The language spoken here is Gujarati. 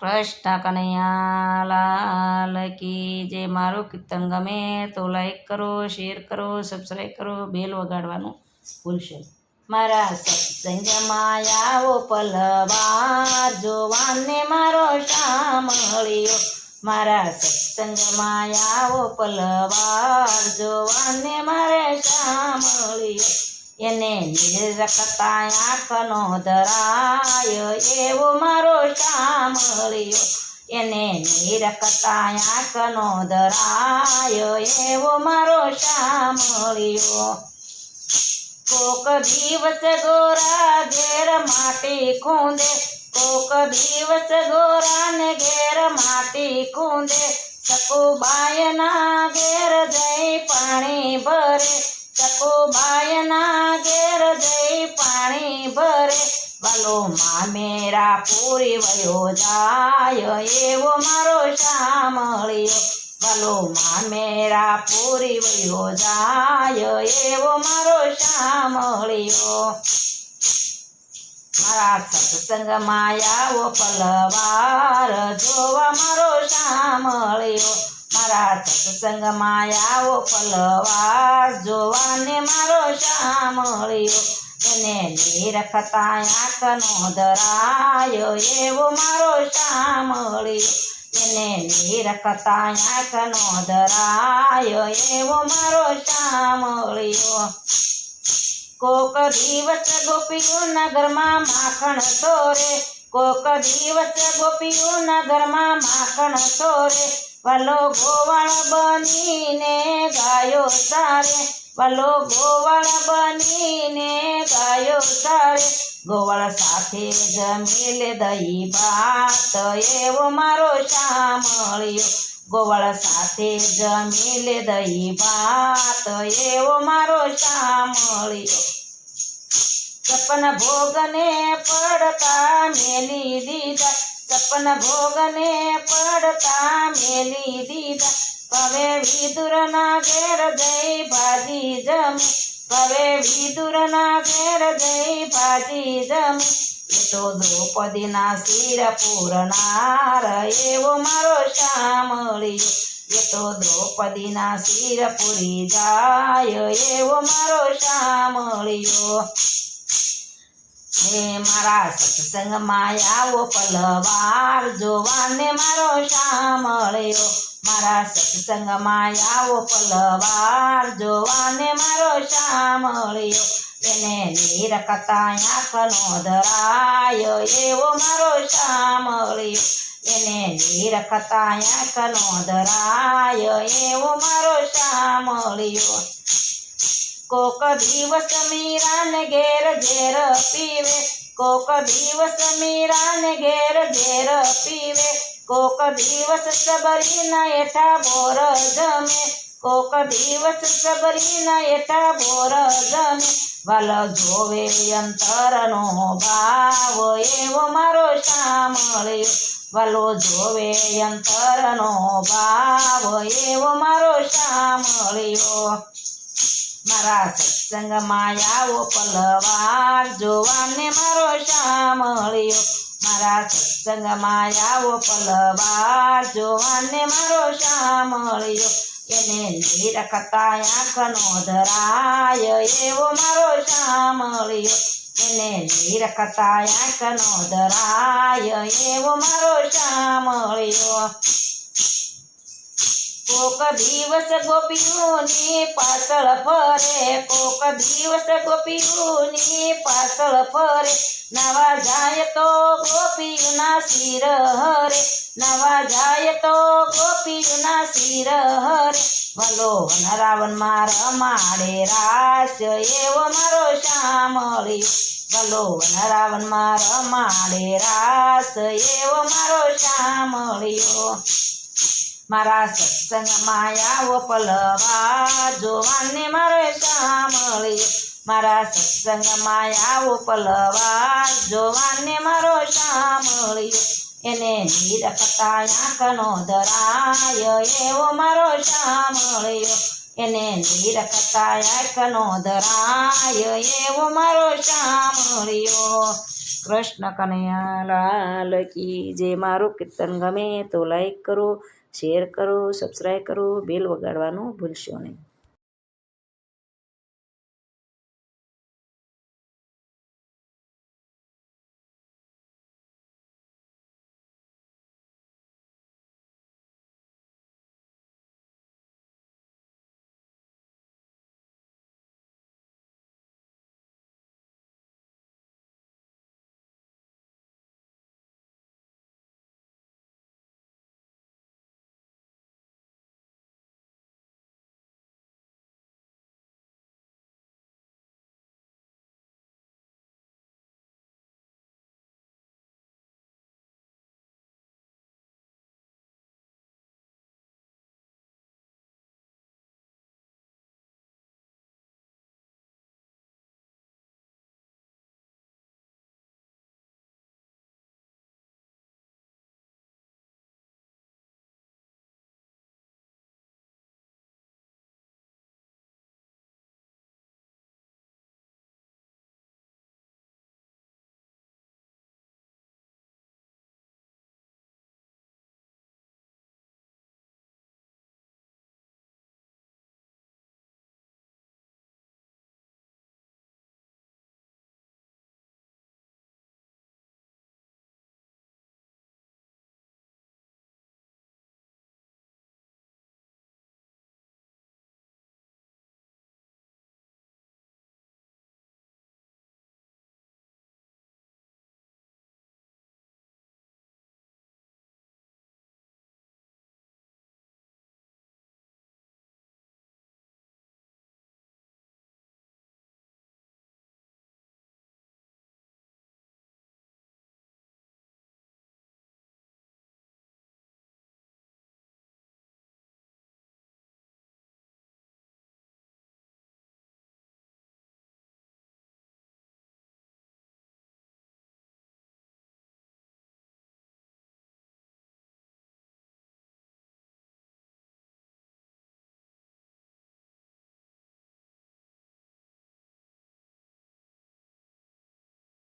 કૃષ્ણ કનૈયા લાલ કી જે મારું કીર્તન ગમે તો લાઈક કરો, શેર કરો, સબસ્ક્રાઈબ કરો, બેલ વગાડવાનું ભૂલશો. મારા સત્સંગમાં આવો પલવાર જોવાને મારો શામળિયો. મારા સત્સંગમાં આવો પલવાર જોવાને મારે શામળિયો. એને નિરખતા આંખનો ધરાય એવો મારો શામળિયો. એને નિરખતા આંખનો ધરાય એવો મારો શામળિયો. કોક દિવસ ગોરા ઘેર માટી ખૂંદે, કોક દિવસ ગોરાને ઘેર માટી ખૂંદે. સકુબાયના ઘેર જઈ પાણી ભરે, સકુબાયના ઘેર જઈ પાણી ભરે. વાલો મામેરા પૂરી વયો જાય એવો મારો શામળિયો. વાલો મામેરા પૂરી વયો જાય એવો મારો શામળિયો. મારા સત્સંગમાં આવો પલવાર જોવા મારો શામળિયો. મારા સત્સંગમાં આવો પલવાર જોવાને મારો શામળિયો. એને નિરખતા આંખનો ધરાય એવો મારો શામળિયો. એને નિરખતા આંખનો ધરાય એવો મારો શામળિયો. કોક દિવસ ગોપીઓના ઘરમાં માખણ ચોરે, કોક દિવસ ગોપીઓના ઘરમાં માખણ ચોરે. વાલો ગોવાળ બનીને ગાયો સારે, વાલો ગોવાળ બનીને ગાયો સારે. ગોવાળ સાથે જમી લે દહીં ભાત એવો મારો શામળિયો. ગોવાળ સાથે જમી લે દહીં ભાત એવો મારો શામળિયો. સપન ભોગને પડતા મેલી દીધા, સપન ભોગને પડતા મેલી દીધા. હવે વિદુરના ઘેર જઈ ભાજી જમે, હવે વિદુરના ઘેર જઈ ભાજી જમે. એ તો દ્રૌપદીના શિર પૂરનાર એવો મારો શામળિયો. એ તો દ્રૌપદીના શિર પૂરી જાય એવો મારો શામળિયો. હે મારા સત્સંગમાં આવો પલવાર જોવાને મારો શામળિયો. મારા સત્સંગમાં આવો પલવાર જોવાને મારો શામળિયો. એને નિરખતા આંખનો ધરાય એવો મારો શામળિયો. એને નિરખતા આંખનો ધરાય એવો મારો શામળિયો. કોક દિવસ મીરાને ઘેર ઝેર પીવે, કોક દિવસ મીરાને ઘેર ઝેર પીવે. કોક દિવસ સબરીના હેઠા બોર જમે, કોક દિવસ સબરીના હેઠા બોર જમે. વાલ જોવે અંતરનો ભાવ એવો મારો શામળિયો. વાલો જોવે અંતરનો ભાવ એવો મારો શામળિયો. મારા સત્સંગમાં આવો પલવાર જોવાને મારો શામળિયો. મારા સત્સંગમાં આવો પલવાર જોવાને મારો શામળિયો. એને નિરખતા આંખનો ધરાય એવો મારો શામળિયો. એને નિરખતા આંખનો ધરાય એવો મારો શામળિયો. કોક દિવસ ગોપીઓની પાછળ ફરે, કોક દિવસ ગોપીઓની પાછળ ફરે. નવા જાય તો ગોપીઓના શિર હરે, નવા જાય તો ગોપીઓના શિર હરે. ભલો વનરાવનમાં રમાડે રાસ એવો મારો શામળિયો. ભલો વનરાવનમાં રમાડે રાસ એવો મારો શામળિયો. મારા સત્સંગમાં આવો પલવાર જોવાને મારો શામળિયો. મારા સત્સંગમાં આવો પલવાર જોવાને મારો શામળિયો. એને નિરખતા આંખનો ધરાય એવો મારો શામળિયો. એને નિરખતા આંખનો ધરાય એવો મારો શામળિયો. કૃષ્ણ કનૈયા લાલ કી જે. મારું કીર્તન ગમે તો લાઈક કરો, શેર કરો, સબસ્ક્રાઈબ કરો, બેલ વગાડવાનું ભૂલશો નહીં.